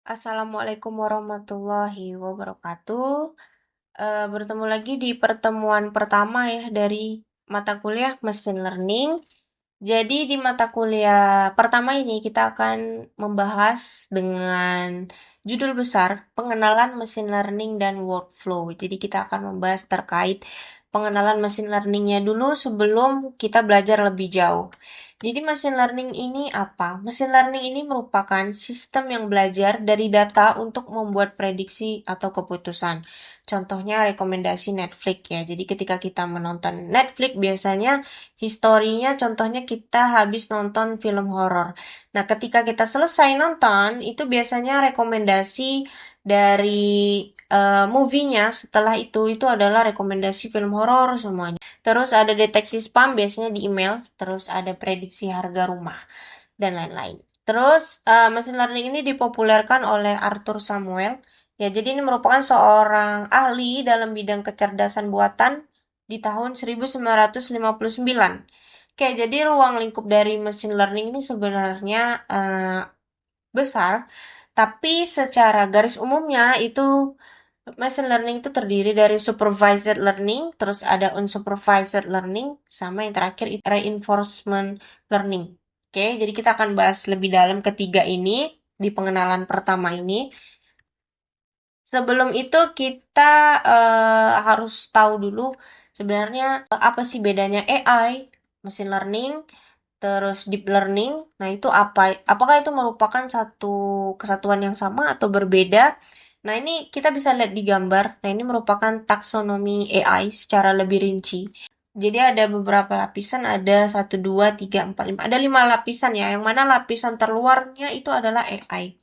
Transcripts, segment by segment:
Assalamualaikum warahmatullahi wabarakatuh. Bertemu lagi di pertemuan pertama ya dari mata kuliah Machine Learning. Jadi di mata kuliah pertama ini kita akan membahas dengan judul besar pengenalan machine learning dan workflow. Jadi kita akan membahas terkait pengenalan machine learningnya dulu sebelum kita belajar lebih jauh. Jadi machine learning ini apa? Machine learning ini merupakan sistem yang belajar dari data untuk membuat prediksi atau keputusan. Contohnya rekomendasi Netflix ya. Jadi ketika kita menonton Netflix biasanya historinya contohnya kita habis nonton film horor. Nah, ketika kita selesai nonton itu biasanya rekomendasi dari movie-nya setelah itu adalah rekomendasi film horor semuanya. Terus ada deteksi spam biasanya di email, terus ada prediksi harga rumah dan lain-lain. Terus machine learning ini dipopulerkan oleh Arthur Samuel. Ya, jadi ini merupakan seorang ahli dalam bidang kecerdasan buatan di tahun 1959. Oke, jadi ruang lingkup dari machine learning ini sebenarnya besar, tapi secara garis umumnya itu machine learning itu terdiri dari supervised learning, terus ada unsupervised learning, sama yang terakhir itu reinforcement learning. Oke, jadi kita akan bahas lebih dalam ketiga ini di pengenalan pertama ini. Sebelum itu kita harus tahu dulu sebenarnya apa sih bedanya AI, machine learning, terus deep learning. Nah, itu apa? Apakah itu merupakan satu kesatuan yang sama atau berbeda? Nah, ini kita bisa lihat di gambar. Nah, ini merupakan taksonomi AI secara lebih rinci. Jadi ada beberapa lapisan, ada satu, 2, 3, 4, 5. Ada 5 lapisan ya, yang mana lapisan terluarnya itu adalah AI.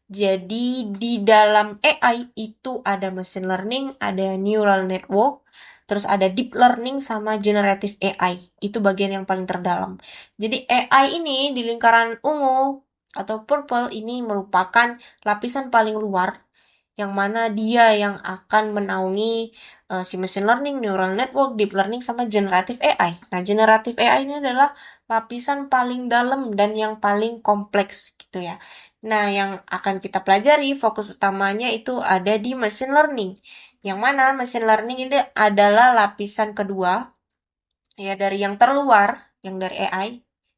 Jadi di dalam AI itu ada machine learning, ada neural network, terus ada deep learning sama generative AI. Itu bagian yang paling terdalam. Jadi AI ini di lingkaran ungu atau purple ini merupakan lapisan paling luar yang mana dia yang akan menaungi si machine learning, neural network, deep learning, sama generative AI. Nah, generative AI ini adalah lapisan paling dalam dan yang paling kompleks gitu ya. Nah, yang akan kita pelajari fokus utamanya itu ada di machine learning. Yang mana machine learning ini adalah lapisan kedua ya dari yang terluar, yang dari AI,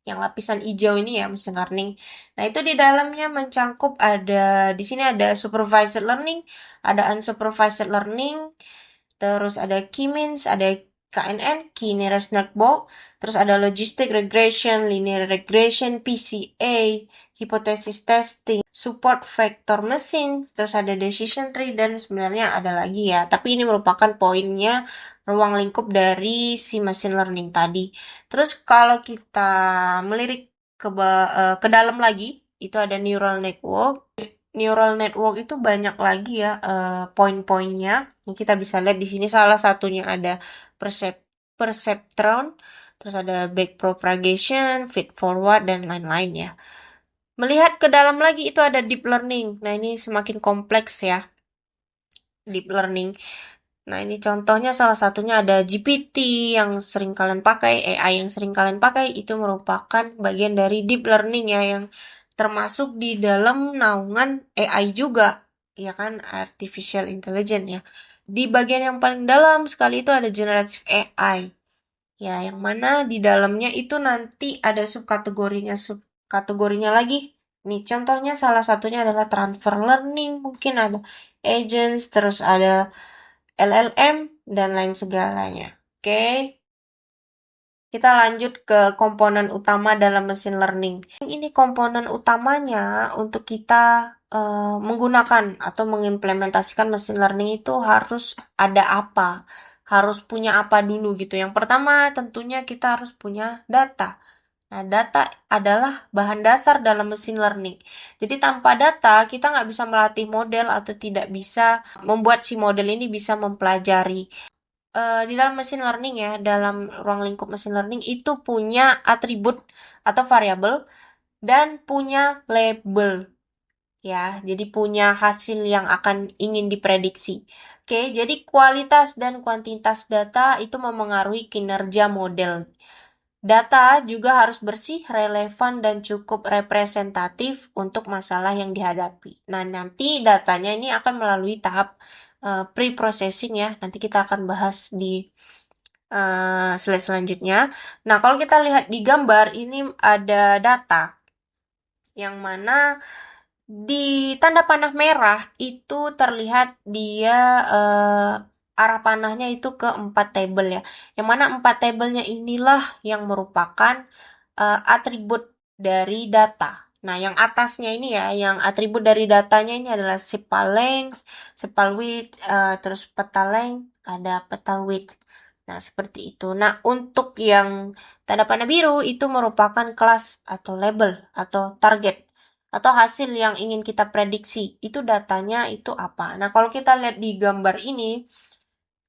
yang lapisan hijau ini ya machine learning. Nah, itu di dalamnya mencangkup ada di sini ada supervised learning, ada unsupervised learning, terus ada K-means, ada KNN, Key Nearest Network, terus ada logistic regression, linear regression, PCA, hypothesis testing, support vector machine, terus ada decision tree, dan sebenarnya ada lagi ya. Tapi ini merupakan poinnya ruang lingkup dari si machine learning tadi. Terus kalau kita melirik ke dalam lagi, itu ada neural network. Neural network itu banyak lagi ya poin-poinnya. Kita bisa lihat di sini salah satunya ada perceptron, terus ada backpropagation, feed forward, dan lain-lain ya. Melihat ke dalam lagi itu ada deep learning. Nah, ini semakin kompleks ya, deep learning. Nah, ini contohnya salah satunya ada GPT yang sering kalian pakai, AI yang sering kalian pakai, itu merupakan bagian dari deep learning ya, yang termasuk di dalam naungan AI juga, ya kan, artificial intelligence ya. Di bagian yang paling dalam sekali itu ada generative AI, ya, yang mana di dalamnya itu nanti ada subkategorinya lagi. Nih, contohnya salah satunya adalah transfer learning, mungkin ada agents, terus ada LLM, dan lain segalanya. Oke, kita lanjut ke komponen utama dalam machine learning. Ini komponen utamanya untuk kita menggunakan atau mengimplementasikan machine learning itu harus ada apa? Harus punya apa dulu gitu. Yang pertama tentunya kita harus punya data. Nah, data adalah bahan dasar dalam machine learning. Jadi tanpa data, kita nggak bisa melatih model atau tidak bisa membuat si model ini bisa mempelajari. Di dalam machine learning ya, dalam ruang lingkup machine learning itu punya atribut atau variabel dan punya label ya. Jadi punya hasil yang akan ingin diprediksi. Oke, jadi kualitas dan kuantitas data itu memengaruhi kinerja model. Data juga harus bersih, relevan, dan cukup representatif untuk masalah yang dihadapi. Nah, nanti datanya ini akan melalui tahap pre-processing ya. Nanti kita akan bahas di slide selanjutnya. Nah, kalau kita lihat di gambar, ini ada data yang mana di tanda panah merah itu terlihat dia arah panahnya itu ke 4 tabel ya. Yang mana 4 tabelnya inilah yang merupakan atribut dari data. Nah, yang atasnya ini ya, yang atribut dari datanya ini adalah sepal length, sepal width, terus petal length, ada petal width. Nah, seperti itu. Nah, untuk yang tanda panah biru itu merupakan kelas atau label atau target atau hasil yang ingin kita prediksi. Itu datanya itu apa. Nah, kalau kita lihat di gambar ini,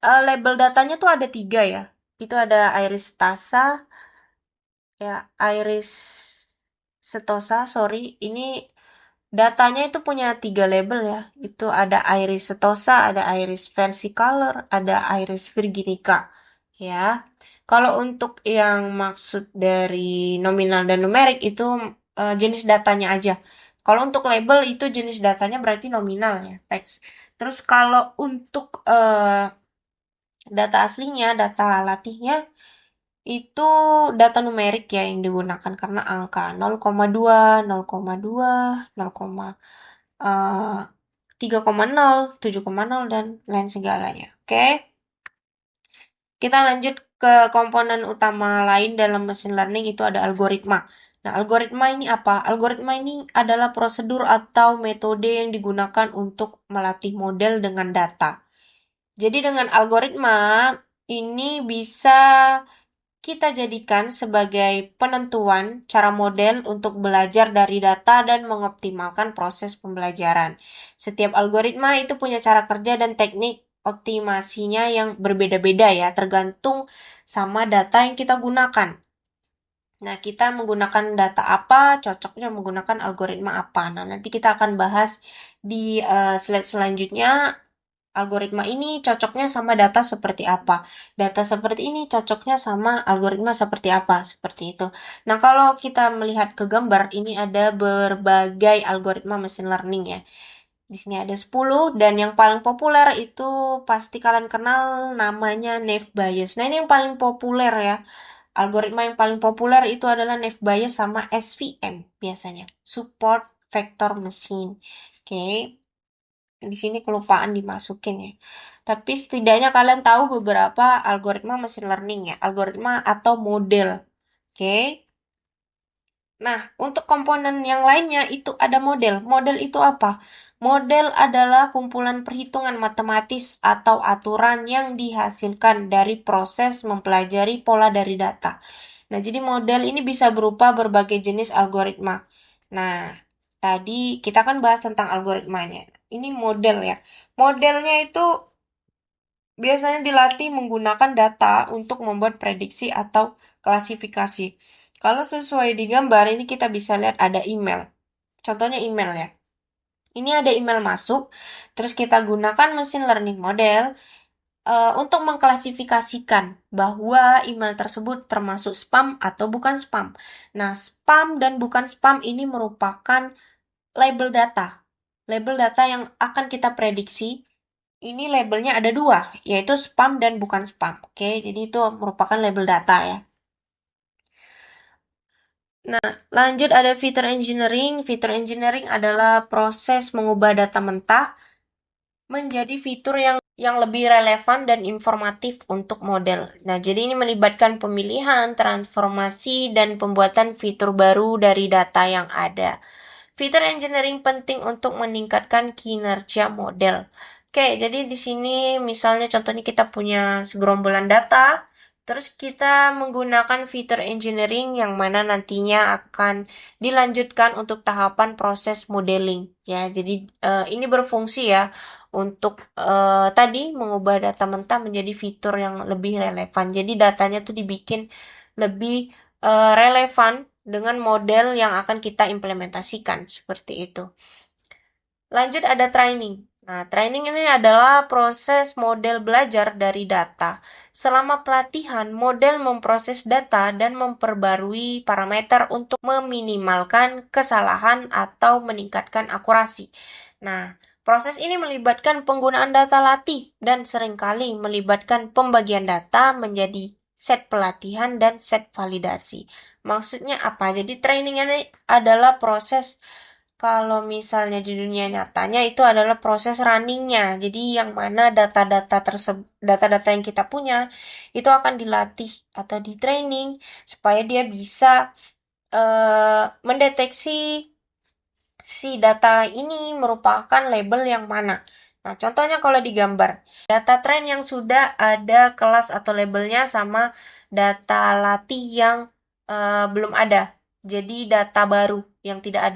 label datanya tuh ada 3 ya. Itu ada iris tasa, ya iris setosa, sorry. Ini datanya itu punya 3 label ya. Itu ada iris setosa, ada iris versicolor, ada iris virginica. Ya. Kalau untuk yang maksud dari nominal dan numerik itu jenis datanya aja. Kalau untuk label itu jenis datanya berarti nominal ya, teks. Terus kalau untuk data aslinya, data latihnya itu data numerik ya yang digunakan karena angka 0,2, 0,2, 3,0, 7,0 dan lain segalanya. Oke. Kita lanjut ke komponen utama lain dalam machine learning itu ada algoritma. Nah, algoritma ini apa? Algoritma ini adalah prosedur atau metode yang digunakan untuk melatih model dengan data. Jadi dengan algoritma ini bisa kita jadikan sebagai penentuan cara model untuk belajar dari data dan mengoptimalkan proses pembelajaran. Setiap algoritma itu punya cara kerja dan teknik optimasinya yang berbeda-beda ya, tergantung sama data yang kita gunakan. Nah, kita menggunakan data apa, cocoknya menggunakan algoritma apa. Nah, nanti kita akan bahas di slide selanjutnya. Algoritma ini cocoknya sama data seperti apa. Data seperti ini cocoknya sama algoritma seperti apa. Seperti itu. Nah, kalau kita melihat ke gambar, ini ada berbagai algoritma machine learning ya. Di sini ada 10 dan yang paling populer itu pasti kalian kenal namanya Naive Bayes. Nah, ini yang paling populer ya. Algoritma yang paling populer itu adalah Naive Bayes sama SVM biasanya. Support Vector Machine. Oke. Di sini kelupaan dimasukin ya. Tapi setidaknya kalian tahu beberapa algoritma machine learning ya. Algoritma atau model. Oke. Nah, untuk komponen yang lainnya itu ada model. Model itu apa? Model adalah kumpulan perhitungan matematis atau aturan yang dihasilkan dari proses mempelajari pola dari data. Nah, jadi model ini bisa berupa berbagai jenis algoritma. Nah, tadi kita kan bahas tentang algoritmanya. Ini model ya. Modelnya itu biasanya dilatih menggunakan data untuk membuat prediksi atau klasifikasi. Kalau sesuai di gambar ini kita bisa lihat ada email. Contohnya email ya. Ini ada email masuk, terus kita gunakan machine learning model untuk mengklasifikasikan bahwa email tersebut termasuk spam atau bukan spam. Nah, spam dan bukan spam ini merupakan label data. Label data yang akan kita prediksi ini labelnya ada 2, yaitu spam dan bukan spam. Oke, jadi itu merupakan label data ya. Nah, lanjut ada feature engineering. Feature engineering adalah proses mengubah data mentah menjadi fitur yang lebih relevan dan informatif untuk model. Nah, jadi ini melibatkan pemilihan, transformasi, dan pembuatan fitur baru dari data yang ada. Fitur engineering penting untuk meningkatkan kinerja model. Oke, jadi di sini misalnya contohnya kita punya segerombolan data, terus kita menggunakan fitur engineering yang mana nantinya akan dilanjutkan untuk tahapan proses modeling. Ya, jadi ini berfungsi ya untuk tadi mengubah data mentah menjadi fitur yang lebih relevan. Jadi datanya tuh dibikin lebih relevan dengan model yang akan kita implementasikan seperti itu. Lanjut ada training. Nah, training ini adalah proses model belajar dari data. Selama pelatihan, model memproses data dan memperbarui parameter untuk meminimalkan kesalahan atau meningkatkan akurasi. Nah, proses ini melibatkan penggunaan data latih dan seringkali melibatkan pembagian data menjadi set pelatihan dan set validasi. Maksudnya apa? Jadi training ini adalah proses kalau misalnya di dunia nyatanya itu adalah proses runningnya. Jadi yang mana data-data yang kita punya itu akan dilatih atau di training supaya dia bisa mendeteksi si data ini merupakan label yang mana. Nah, contohnya kalau digambar, data train yang sudah ada kelas atau labelnya sama data latih yang belum ada. Jadi data baru yang tidak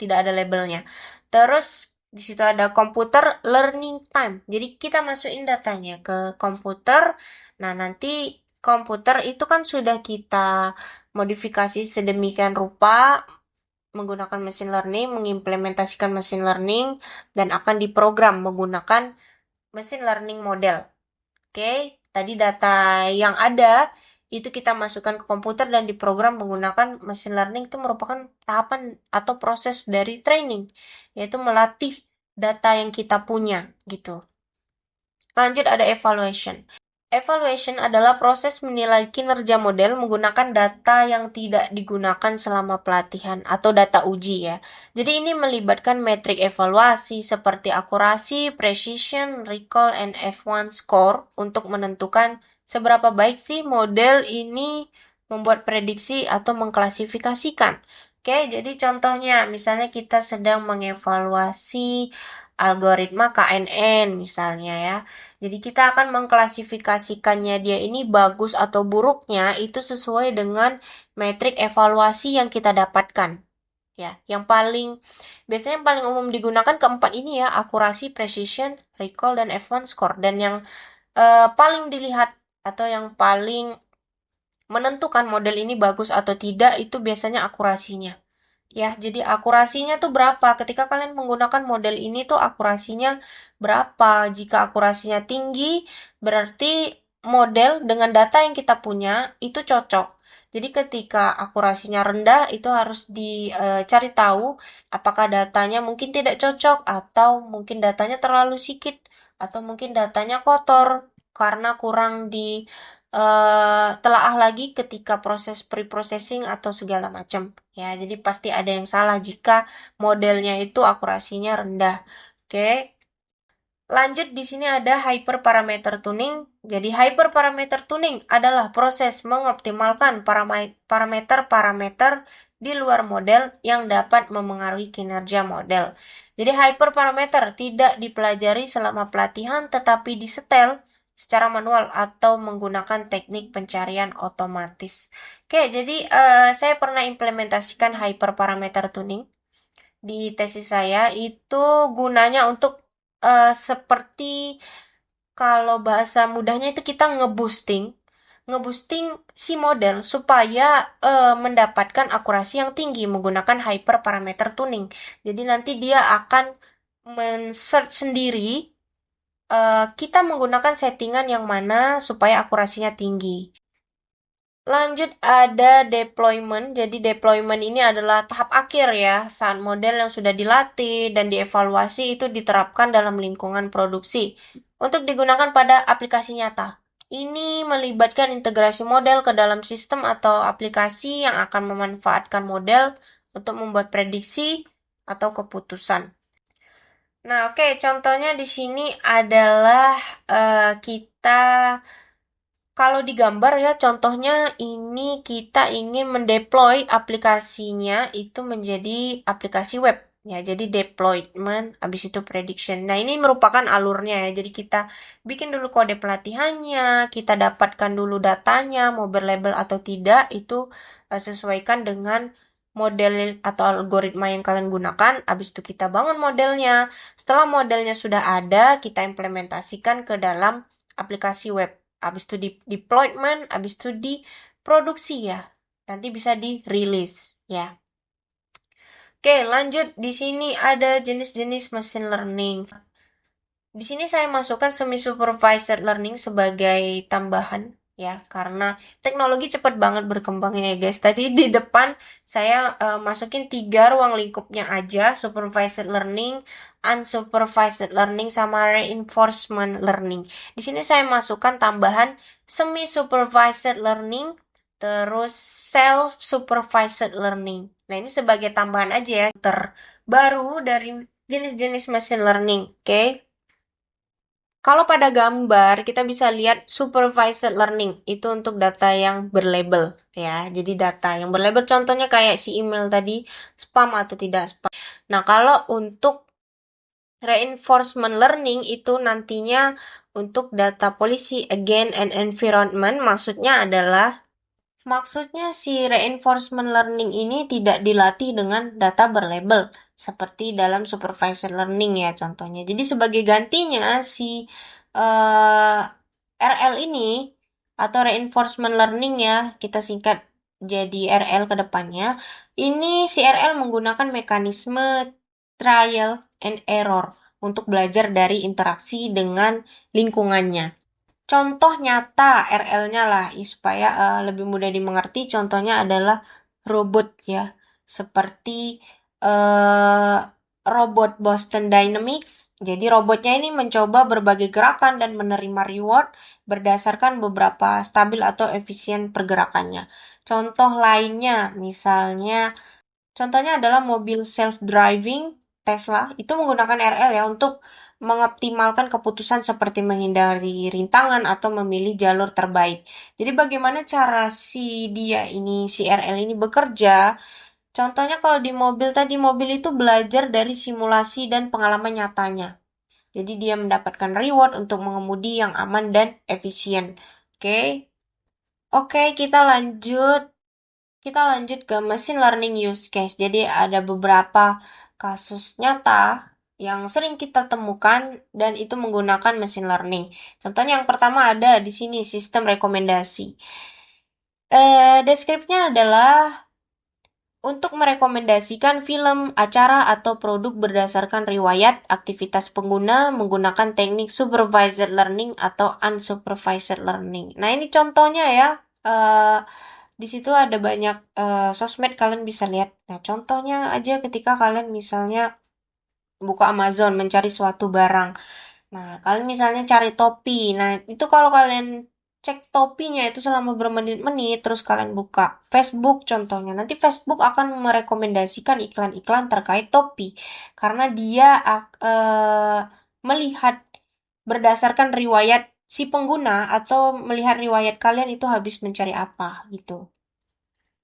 ada labelnya. Terus di situ ada komputer learning time. Jadi kita masukin datanya ke komputer. Nah, nanti komputer itu kan sudah kita modifikasi sedemikian rupa menggunakan machine learning, mengimplementasikan machine learning, dan akan diprogram menggunakan machine learning model. Oke, tadi data yang ada itu kita masukkan ke komputer dan diprogram menggunakan machine learning itu merupakan tahapan atau proses dari training, yaitu melatih data yang kita punya gitu. Lanjut ada evaluation. Evaluation adalah proses menilai kinerja model menggunakan data yang tidak digunakan selama pelatihan atau data uji ya. Jadi ini melibatkan metrik evaluasi seperti akurasi, precision, recall, and F1 score untuk menentukan seberapa baik sih model ini membuat prediksi atau mengklasifikasikan. Oke, jadi contohnya misalnya kita sedang mengevaluasi algoritma KNN misalnya ya. Jadi kita akan mengklasifikasikannya dia ini bagus atau buruknya itu sesuai dengan metrik evaluasi yang kita dapatkan. Ya, biasanya yang paling umum digunakan keempat ini ya, akurasi, precision, recall, dan F1 score. Dan yang paling dilihat atau yang paling menentukan model ini bagus atau tidak itu biasanya akurasinya. Ya, jadi akurasinya tuh berapa? Ketika kalian menggunakan model ini tuh akurasinya berapa? Jika akurasinya tinggi, berarti model dengan data yang kita punya itu cocok. Jadi ketika akurasinya rendah itu harus dicari tahu apakah datanya mungkin tidak cocok atau mungkin datanya terlalu sedikit atau mungkin datanya kotor karena kurang di telaah lagi ketika proses pre-processing atau segala macam. Ya, jadi pasti ada yang salah jika modelnya itu akurasinya rendah. Oke. Lanjut di sini ada hyperparameter tuning. Jadi hyperparameter tuning adalah proses mengoptimalkan parameter-parameter di luar model yang dapat memengaruhi kinerja model. Jadi hyperparameter tidak dipelajari selama pelatihan tetapi disetel secara manual atau menggunakan teknik pencarian otomatis. Oke, jadi saya pernah implementasikan hyperparameter tuning di tesis saya itu gunanya untuk seperti kalau bahasa mudahnya itu kita ngeboosting, ngeboosting si model supaya mendapatkan akurasi yang tinggi menggunakan hyperparameter tuning. Jadi nanti dia akan men-search sendiri kita menggunakan settingan yang mana supaya akurasinya tinggi. Lanjut ada deployment. Jadi deployment ini adalah tahap akhir ya, saat model yang sudah dilatih dan dievaluasi itu diterapkan dalam lingkungan produksi untuk digunakan pada aplikasi nyata. Ini melibatkan integrasi model ke dalam sistem atau aplikasi yang akan memanfaatkan model untuk membuat prediksi atau keputusan. Nah, oke, contohnya di sini adalah kita kalau digambar ya, contohnya ini kita ingin mendeploy aplikasinya itu menjadi aplikasi web. Ya, jadi deployment, habis itu prediction. Nah, ini merupakan alurnya ya. Jadi kita bikin dulu kode pelatihannya, kita dapatkan dulu datanya, mau berlabel atau tidak, itu sesuaikan dengan model atau algoritma yang kalian gunakan. Habis itu kita bangun modelnya. Setelah modelnya sudah ada, kita implementasikan ke dalam aplikasi web. Habis itu di deployment, habis itu diproduksi ya. Nanti bisa dirilis ya. Oke, lanjut di sini ada jenis-jenis machine learning. Di sini saya masukkan semi supervised learning sebagai tambahan ya, karena teknologi cepat banget berkembangnya ya guys. Tadi di depan saya masukin 3 ruang lingkupnya aja, supervised learning, unsupervised learning, sama reinforcement learning. Di sini saya masukkan tambahan semi supervised learning, terus self supervised learning. Nah, ini sebagai tambahan aja ya, terbaru dari jenis-jenis machine learning, oke? Kalau pada gambar, kita bisa lihat supervised learning. Itu untuk data yang berlabel, ya. Jadi data yang berlabel contohnya kayak si email tadi, spam atau tidak spam. Nah, kalau untuk reinforcement learning itu nantinya untuk data policy, again, and environment, maksudnya si reinforcement learning ini tidak dilatih dengan data berlabel seperti dalam supervised learning ya contohnya. Jadi sebagai gantinya si RL ini atau reinforcement learning ya, kita singkat jadi RL ke depannya. Ini si RL menggunakan mekanisme trial and error untuk belajar dari interaksi dengan lingkungannya. Contoh nyata RL-nya lah, supaya lebih mudah dimengerti. Contohnya adalah robot ya, seperti uh, robot Boston Dynamics. Jadi robotnya ini mencoba berbagai gerakan dan menerima reward berdasarkan beberapa stabil atau efisien pergerakannya. Contoh lainnya, contohnya adalah mobil self-driving Tesla, itu menggunakan RL ya untuk mengoptimalkan keputusan seperti menghindari rintangan atau memilih jalur terbaik. Jadi bagaimana cara si RL ini bekerja? Contohnya kalau di mobil tadi, mobil itu belajar dari simulasi dan pengalaman nyatanya. Jadi dia mendapatkan reward untuk mengemudi yang aman dan efisien. Oke. Oke, kita lanjut ke machine learning use case. Jadi ada beberapa kasus nyata yang sering kita temukan dan itu menggunakan machine learning. Contohnya yang pertama ada di sini sistem rekomendasi. Deskripsinya adalah untuk merekomendasikan film, acara, atau produk berdasarkan riwayat aktivitas pengguna menggunakan teknik supervised learning atau unsupervised learning. Nah, ini contohnya ya. Eh, di situ ada banyak sosmed kalian bisa lihat. Nah, contohnya aja ketika kalian misalnya buka Amazon mencari suatu barang. Nah, kalian misalnya cari topi. Nah, itu kalau kalian cek topinya itu selama bermenit-menit, terus kalian buka Facebook contohnya. Nanti Facebook akan merekomendasikan iklan-iklan terkait topi. Karena dia melihat berdasarkan riwayat si pengguna atau melihat riwayat kalian itu habis mencari apa gitu,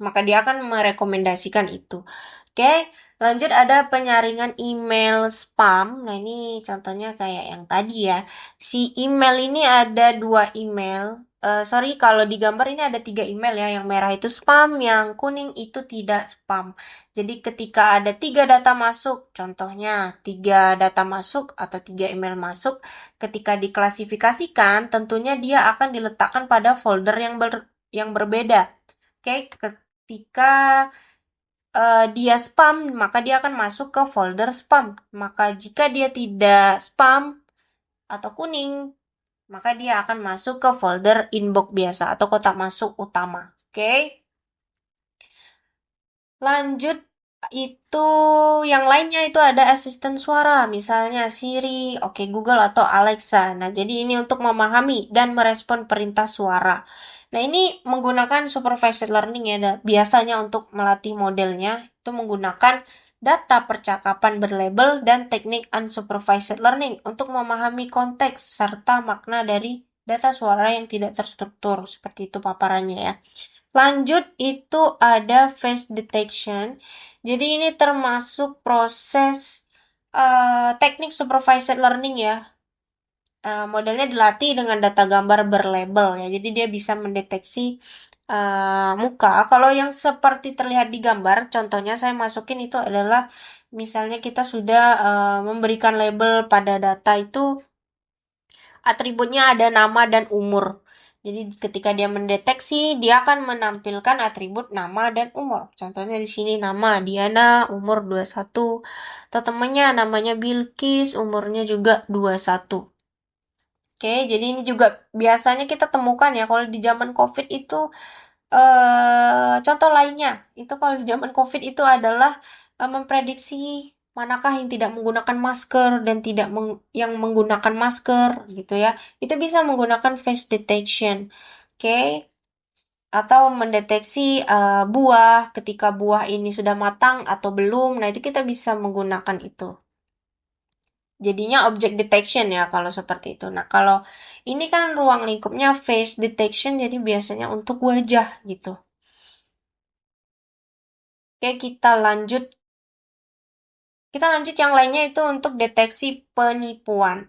maka dia akan merekomendasikan itu. Oke, lanjut ada penyaringan email spam. Nah, ini contohnya kayak yang tadi ya. Si email ini ada 2 email. Sorry, kalau di gambar ini ada 3 email ya. Yang merah itu spam, yang kuning itu tidak spam. Jadi ketika ada 3 data masuk, contohnya 3 data masuk atau 3 email masuk, ketika diklasifikasikan, tentunya dia akan diletakkan pada folder yang berbeda. Oke, ketika dia spam, maka dia akan masuk ke folder spam. Maka jika dia tidak spam atau kuning, maka dia akan masuk ke folder inbox biasa atau kotak masuk utama. Oke. Lanjut itu yang lainnya itu ada asisten suara, misalnya Siri, Oke Google atau Alexa. Nah, jadi ini untuk memahami dan merespon perintah suara. Nah, ini menggunakan supervised learning ya. Biasanya untuk melatih modelnya itu menggunakan data percakapan berlabel dan teknik unsupervised learning untuk memahami konteks serta makna dari data suara yang tidak terstruktur. Seperti itu paparannya ya. Lanjut itu ada face detection. Jadi ini termasuk proses teknik supervised learning ya. Modelnya dilatih dengan data gambar berlabel ya. Jadi dia bisa mendeteksi muka. Kalau yang seperti terlihat di gambar, contohnya saya masukin itu adalah misalnya kita sudah memberikan label pada data itu, atributnya ada nama dan umur. Jadi ketika dia mendeteksi, dia akan menampilkan atribut nama dan umur. Contohnya di sini nama Diana, umur 21. Atau temannya namanya Bilkis, umurnya juga 21. Oke, jadi ini juga biasanya kita temukan ya kalau di zaman COVID itu contoh lainnya itu kalau di zaman COVID itu adalah memprediksi manakah yang tidak menggunakan masker dan yang menggunakan masker gitu ya. Itu bisa menggunakan face detection. Oke, atau mendeteksi buah ketika buah ini sudah matang atau belum. Nah, itu kita bisa menggunakan itu. Jadinya object detection ya kalau seperti itu. Nah, kalau ini kan ruang lingkupnya face detection jadi biasanya untuk wajah gitu. Oke, kita lanjut yang lainnya itu untuk deteksi penipuan.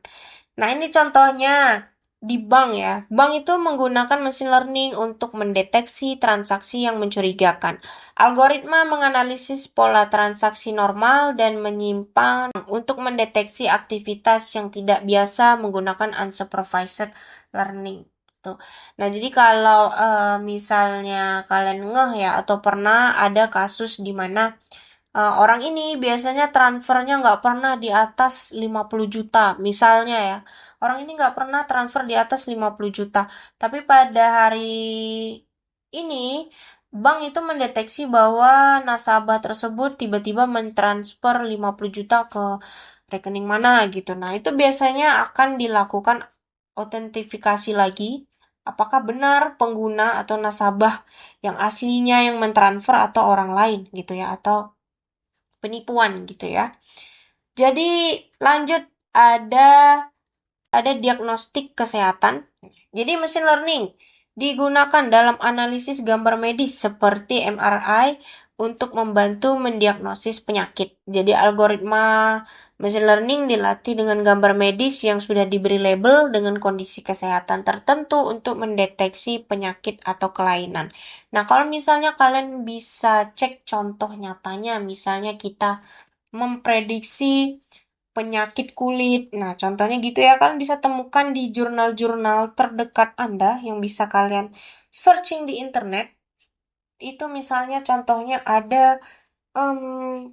Nah, ini contohnya di bank ya. Bank itu menggunakan machine learning untuk mendeteksi transaksi yang mencurigakan. Algoritma menganalisis pola transaksi normal dan menyimpang untuk mendeteksi aktivitas yang tidak biasa menggunakan unsupervised learning. Tuh. Nah, jadi kalau misalnya kalian ngeh ya atau pernah ada kasus di mana orang ini biasanya transfernya nggak pernah di atas 50 juta, misalnya ya. Orang ini nggak pernah transfer di atas 50 juta. Tapi pada hari ini, bank itu mendeteksi bahwa nasabah tersebut tiba-tiba mentransfer 50 juta ke rekening mana gitu. Nah, itu biasanya akan dilakukan autentifikasi lagi. Apakah benar pengguna atau nasabah yang aslinya yang mentransfer atau orang lain gitu ya, atau penipuan gitu ya. Jadi lanjut ada diagnostik kesehatan. Jadi mesin learning digunakan dalam analisis gambar medis seperti MRI untuk membantu mendiagnosis penyakit. Jadi algoritma mesin learning dilatih dengan gambar medis yang sudah diberi label dengan kondisi kesehatan tertentu untuk mendeteksi penyakit atau kelainan. Nah, kalau misalnya kalian bisa cek contoh nyatanya, misalnya kita memprediksi penyakit kulit. Nah, contohnya gitu ya, kalian bisa temukan di jurnal-jurnal terdekat Anda yang bisa kalian searching di internet. Itu misalnya contohnya ada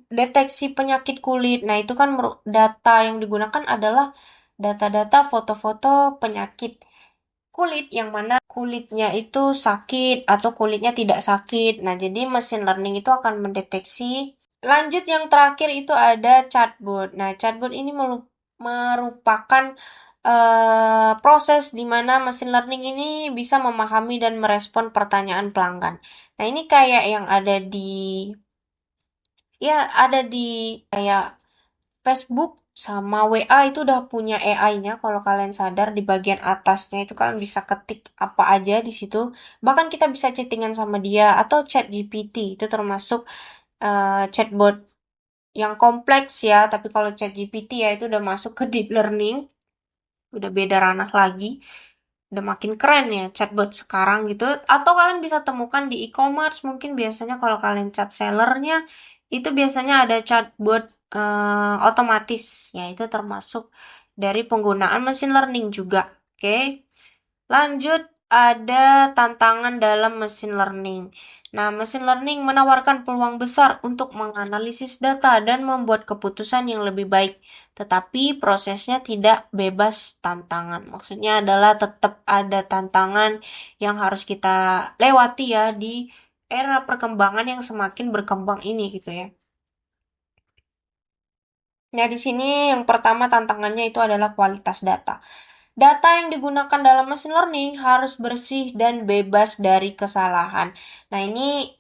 deteksi penyakit kulit. Nah, itu kan data yang digunakan adalah data-data foto-foto penyakit kulit yang mana kulitnya itu sakit atau kulitnya tidak sakit. Nah, jadi mesin learning itu akan mendeteksi. Lanjut yang terakhir itu ada chatbot. Nah, chatbot ini merupakan proses di mana mesin learning ini bisa memahami dan merespon pertanyaan pelanggan. Nah, ini kayak yang ada di kayak Facebook sama WA itu udah punya AI-nya. Kalau kalian sadar di bagian atasnya itu kalian bisa ketik apa aja di situ. Bahkan kita bisa chattingan sama dia atau chat GPT itu termasuk chatbot yang kompleks ya. Tapi kalau chat GPT ya itu udah masuk ke deep learning, udah beda ranah lagi. Udah makin keren ya chatbot sekarang gitu. Atau kalian bisa temukan di e-commerce mungkin biasanya kalau kalian chat sellernya itu biasanya ada chatbot otomatis ya itu termasuk dari penggunaan machine learning juga. Oke. Lanjut, ada tantangan dalam mesin learning. Nah, mesin learning menawarkan peluang besar untuk menganalisis data dan membuat keputusan yang lebih baik. Tetapi prosesnya tidak bebas tantangan. Maksudnya adalah tetap ada tantangan yang harus kita lewati ya di era perkembangan yang semakin berkembang ini gitu ya. Nah, di sini yang pertama tantangannya itu adalah kualitas data. Data yang digunakan dalam mesin learning harus bersih dan bebas dari kesalahan. Nah, ini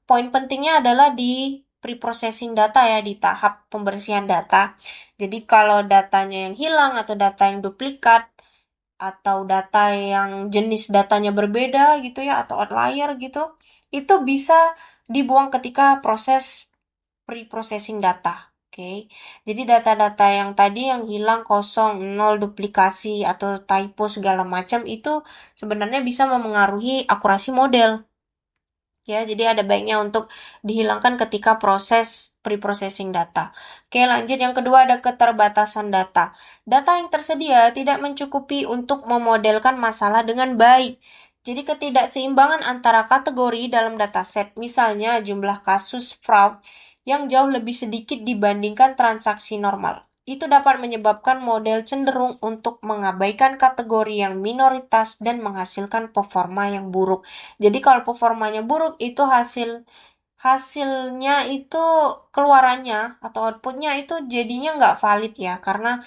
poin pentingnya adalah di preprocessing data ya, di tahap pembersihan data. Jadi kalau datanya yang hilang atau data yang duplikat atau data yang jenis datanya berbeda gitu ya atau outlier gitu, itu bisa dibuang ketika proses pre-processing data. Oke. Jadi data-data yang tadi yang hilang kosong, nol duplikasi atau typo segala macam itu sebenarnya bisa memengaruhi akurasi model. ya. Jadi ada baiknya untuk dihilangkan ketika proses pre-processing data. Oke, lanjut yang kedua ada keterbatasan data. Data yang tersedia tidak mencukupi untuk memodelkan masalah dengan baik. Jadi ketidakseimbangan antara kategori dalam dataset, misalnya jumlah kasus fraud yang jauh lebih sedikit dibandingkan transaksi normal, itu dapat menyebabkan model cenderung untuk mengabaikan kategori yang minoritas dan menghasilkan performa yang buruk. Jadi kalau performanya buruk itu hasilnya itu keluarannya atau outputnya itu jadinya nggak valid ya, karena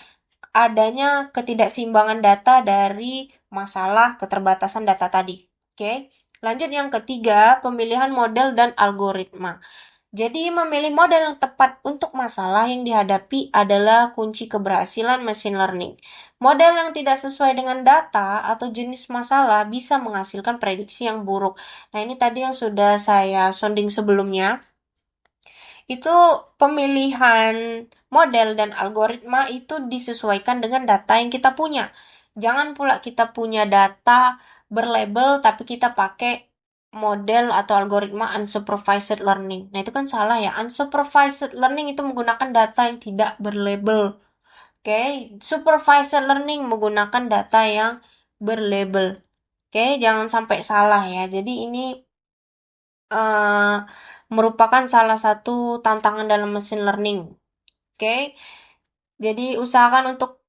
adanya ketidakseimbangan data dari masalah keterbatasan data tadi. Oke, lanjut yang ketiga, pemilihan model dan algoritma. Jadi, memilih model yang tepat untuk masalah yang dihadapi adalah kunci keberhasilan machine learning. Model yang tidak sesuai dengan data atau jenis masalah bisa menghasilkan prediksi yang buruk. Nah, ini tadi yang sudah saya sounding sebelumnya. Itu pemilihan model dan algoritma itu disesuaikan dengan data yang kita punya. Jangan pula kita punya data berlabel tapi kita pakai model atau algoritma unsupervised learning. Nah, itu kan salah ya. Unsupervised learning itu menggunakan data yang tidak berlabel. Oke, supervised learning menggunakan data yang berlabel. Oke, jangan sampai salah ya. Jadi ini eh, merupakan salah satu tantangan dalam machine learning. Oke, jadi usahakan untuk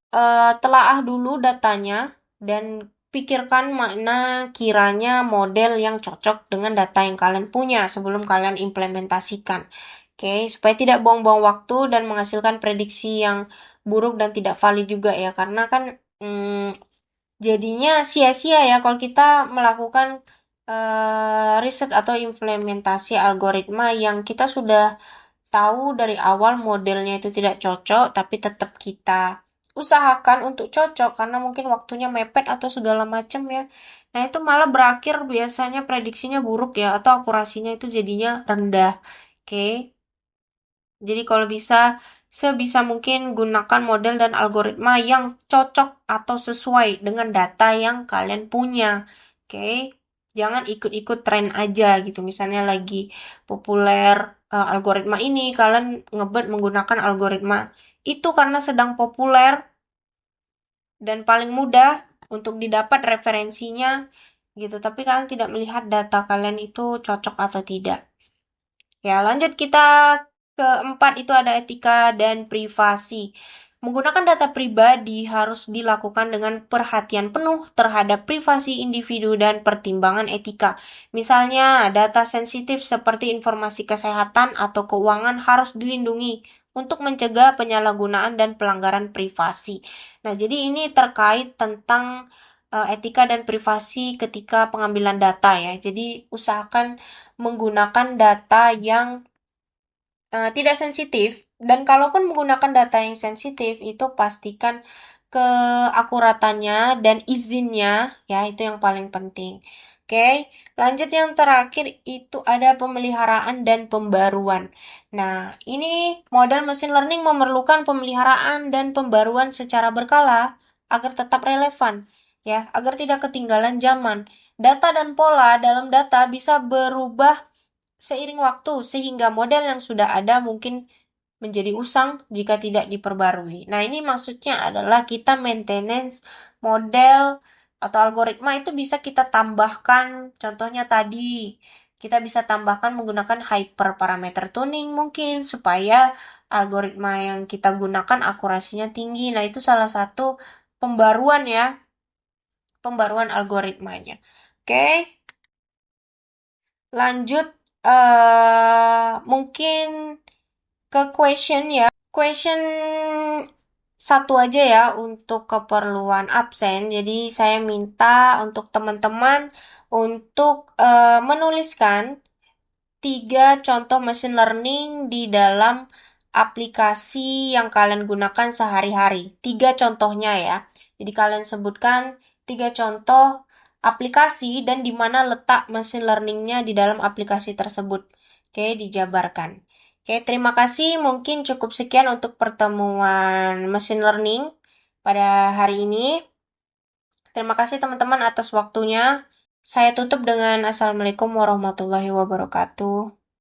telaah dulu datanya dan pikirkan mana kiranya model yang cocok dengan data yang kalian punya sebelum kalian implementasikan. Oke, supaya tidak buang-buang waktu dan menghasilkan prediksi yang buruk dan tidak valid juga ya, karena kan jadinya sia-sia ya kalau kita melakukan riset atau implementasi algoritma yang kita sudah tahu dari awal modelnya itu tidak cocok, tapi tetap kita usahakan untuk cocok karena mungkin waktunya mepet atau segala macam ya. Nah, itu malah berakhir biasanya prediksinya buruk ya, atau akurasinya itu jadinya rendah. Oke. Jadi kalau bisa, sebisa mungkin gunakan model dan algoritma yang cocok atau sesuai dengan data yang kalian punya. Oke, jangan ikut-ikut tren aja gitu. Misalnya lagi populer algoritma ini, kalian ngebet menggunakan algoritma itu karena sedang populer dan paling mudah untuk didapat referensinya gitu. Tapi kalian tidak melihat data kalian itu cocok atau tidak. Ya, lanjut kita keempat itu ada etika dan privasi. Menggunakan data pribadi harus dilakukan dengan perhatian penuh terhadap privasi individu dan pertimbangan etika. Misalnya, data sensitif seperti informasi kesehatan atau keuangan harus dilindungi untuk mencegah penyalahgunaan dan pelanggaran privasi. Nah, jadi ini terkait tentang etika dan privasi ketika pengambilan data ya. Jadi, usahakan menggunakan data yang tidak sensitif, dan kalaupun menggunakan data yang sensitif itu pastikan keakuratannya dan izinnya ya, itu yang paling penting. Oke, lanjut yang terakhir itu ada pemeliharaan dan pembaruan. Nah, ini model machine learning memerlukan pemeliharaan dan pembaruan secara berkala agar tetap relevan ya, agar tidak ketinggalan zaman. Data dan pola dalam data bisa berubah seiring waktu, sehingga model yang sudah ada mungkin menjadi usang jika tidak diperbarui. Nah, ini maksudnya adalah kita maintenance model atau algoritma itu bisa kita tambahkan, contohnya tadi, kita bisa tambahkan menggunakan hyperparameter tuning mungkin, supaya algoritma yang kita gunakan akurasinya tinggi. Nah, itu salah satu pembaruan ya, pembaruan algoritmanya. Oke, lanjut mungkin ke question ya. Question satu aja ya untuk keperluan absen. Jadi saya minta untuk teman-teman untuk menuliskan 3 contoh machine learning di dalam aplikasi yang kalian gunakan sehari-hari. 3 contohnya ya. Jadi kalian sebutkan 3 contoh aplikasi dan di mana letak machine learningnya di dalam aplikasi tersebut. Oke, dijabarkan. Oke, terima kasih. Mungkin cukup sekian untuk pertemuan machine learning pada hari ini. Terima kasih teman-teman atas waktunya. Saya tutup dengan Assalamualaikum warahmatullahi wabarakatuh.